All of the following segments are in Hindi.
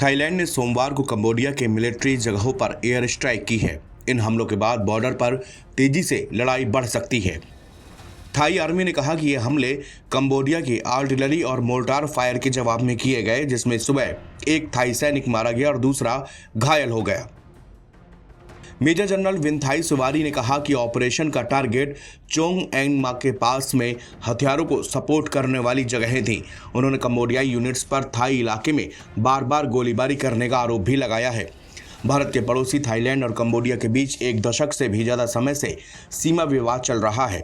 थाईलैंड ने सोमवार को कंबोडिया के मिलिट्री जगहों पर एयर स्ट्राइक की है। इन हमलों के बाद बॉर्डर पर तेजी से लड़ाई बढ़ सकती है। थाई आर्मी ने कहा कि ये हमले कंबोडिया की आर्टिलरी और मोर्टार फायर के जवाब में किए गए, जिसमें सुबह एक थाई सैनिक मारा गया और दूसरा घायल हो गया। मेजर जनरल विनथाई सुवारी ने कहा कि ऑपरेशन का टारगेट चोंग एंग मा के पास में हथियारों को सपोर्ट करने वाली जगहें थीं। उन्होंने कंबोडियाई यूनिट्स पर थाई इलाके में बार बार गोलीबारी करने का आरोप भी लगाया है। भारत के पड़ोसी थाईलैंड और कंबोडिया के बीच एक दशक से भी ज्यादा समय से सीमा विवाद चल रहा है।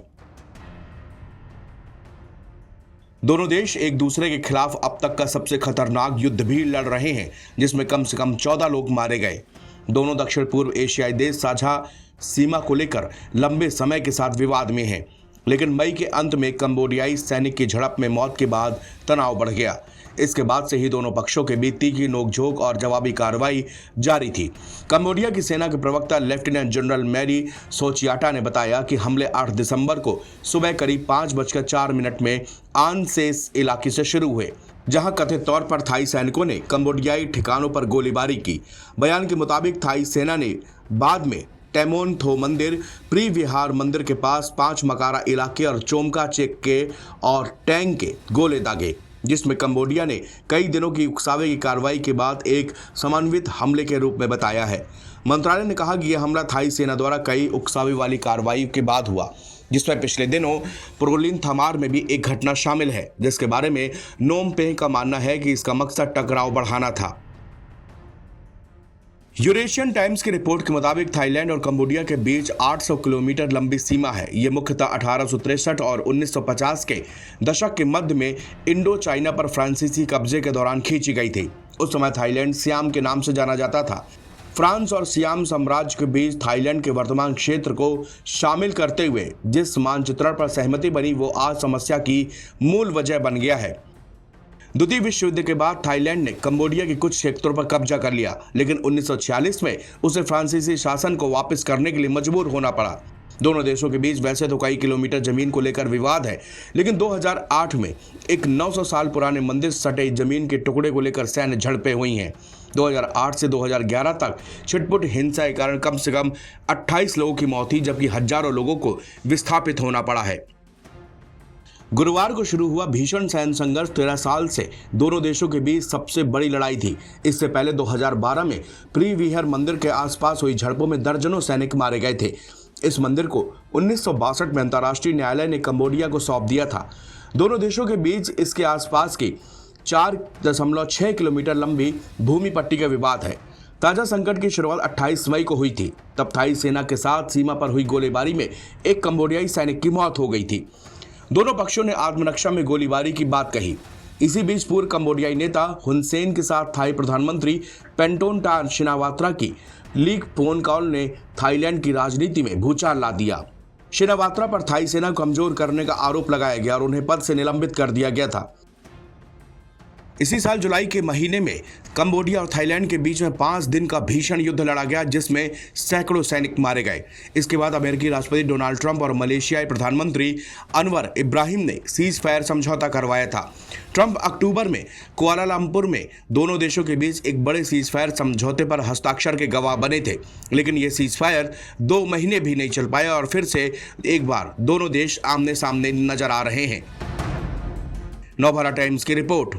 दोनों देश एक दूसरे के खिलाफ अब तक का सबसे खतरनाक युद्ध भी लड़ रहे हैं, जिसमें कम से कम 14 लोग मारे गए। दोनों दक्षिण पूर्व एशियाई देश साझा सीमा को लेकर लंबे समय के साथ विवाद में हैं, लेकिन मई के अंत में कंबोडियाई सैनिक की झड़प में मौत के बाद तनाव बढ़ गया। इसके बाद से ही दोनों पक्षों के बीच तीखी नोकझोंक और जवाबी कार्रवाई जारी थी। कंबोडिया की सेना के प्रवक्ता लेफ्टिनेंट जनरल मैरी सोचियाटा ने बताया कि हमले 8 दिसंबर को सुबह करीब 5:04 में आनसेस इलाके से शुरू हुए, जहां कथित तौर पर थाई सैनिकों ने कंबोडियाई ठिकानों पर गोलीबारी की। बयान के मुताबिक थाई सेना ने बाद में टेमोन थो मंदिर, प्री विहार मंदिर के पास 5 मकारा इलाके और चोमका चेक के और टैंग के गोले दागे, जिसमें कंबोडिया ने कई दिनों की उकसावे की कार्रवाई के बाद एक समन्वित हमले के रूप में बताया है। मंत्रालय ने कहा कि यह हमला थाई सेना द्वारा कई उकसावे वाली कार्रवाई के बाद हुआ, जिसमें पिछले दिनों प्रोलिन थमार में भी एक घटना शामिल है, जिसके बारे में नोम पेह का मानना है कि इसका मकसद टकराव बढ़ाना था। यूरेशियन टाइम्स की रिपोर्ट के मुताबिक थाईलैंड और कंबोडिया के बीच 800 किलोमीटर लंबी सीमा है। ये मुख्यतः 1863 और 1950 के दशक के मध्य में इंडो चाइना पर फ्रांसीसी कब्जे के दौरान खींची गई थी। उस समय थाईलैंड सियाम के नाम से जाना जाता था। फ्रांस और सियाम साम्राज्य के बीच थाईलैंड के वर्तमान क्षेत्र को शामिल करते हुए जिस मानचित्रण पर सहमति बनी, वो आज समस्या की मूल वजह बन गया है। द्वितीय विश्व युद्ध के बाद थाईलैंड ने कंबोडिया के कुछ क्षेत्रों पर कब्जा कर लिया, लेकिन 1946 में उसे फ्रांसीसी शासन को वापस करने के लिए मजबूर होना पड़ा। दोनों देशों के बीच वैसे तो कई किलोमीटर जमीन को लेकर विवाद है, लेकिन 2008 में एक 900 साल पुराने मंदिर सटे जमीन के टुकड़े को लेकर सैन्य झड़पें हुई हैं। 2008 से 2011 तक छिटपुट हिंसा के कारण कम से कम 28 लोगों की मौत हुई, जबकि हजारों लोगों को विस्थापित होना पड़ा है। गुरुवार को शुरू हुआ भीषण सैन्य संघर्ष 13 साल से दोनों देशों के बीच सबसे बड़ी लड़ाई थी। इससे पहले 2012 में प्री विहार मंदिर के आसपास हुई झड़पों में दर्जनों सैनिक मारे गए थे। इस मंदिर को 1962 में अंतर्राष्ट्रीय न्यायालय ने कंबोडिया को सौंप दिया था। दोनों देशों के बीच इसके आसपास की 4.6 किलोमीटर लंबी भूमि पट्टी का विवाद है। ताजा संकट की शुरुआत 28 मई को हुई थी। तब थाई सेना के साथ सीमा पर हुई गोलीबारी में एक कंबोडियाई सैनिक की मौत हो गई थी। दोनों पक्षों ने आत्मरक्षा में गोलीबारी की बात कही। इसी बीच पूर्व कंबोडियाई नेता हुन सेन के साथ थाई प्रधानमंत्री पेंटोन शिनावात्रा की लीक फोन कॉल ने थाईलैंड की राजनीति में भूचाल ला दिया। शिनावात्रा पर थाई सेना को कमजोर करने का आरोप लगाया गया और उन्हें पद से निलंबित कर दिया गया था। इसी साल जुलाई के महीने में कंबोडिया और थाईलैंड के बीच में 5 दिन का भीषण युद्ध लड़ा गया, जिसमें सैकड़ों सैनिक मारे गए। इसके बाद अमेरिकी राष्ट्रपति डोनाल्ड ट्रंप और मलेशियाई प्रधानमंत्री अनवर इब्राहिम ने सीज फायर समझौता करवाया था। ट्रंप अक्टूबर में कुआलालंपुर में दोनों देशों के बीच एक बड़े सीज फायर समझौते पर हस्ताक्षर के गवाह बने थे, लेकिन ये सीज फायर 2 महीने भी नहीं चल पाया और फिर से एक बार दोनों देश आमने सामने नजर आ रहे हैं। नवभारत टाइम्स की रिपोर्ट।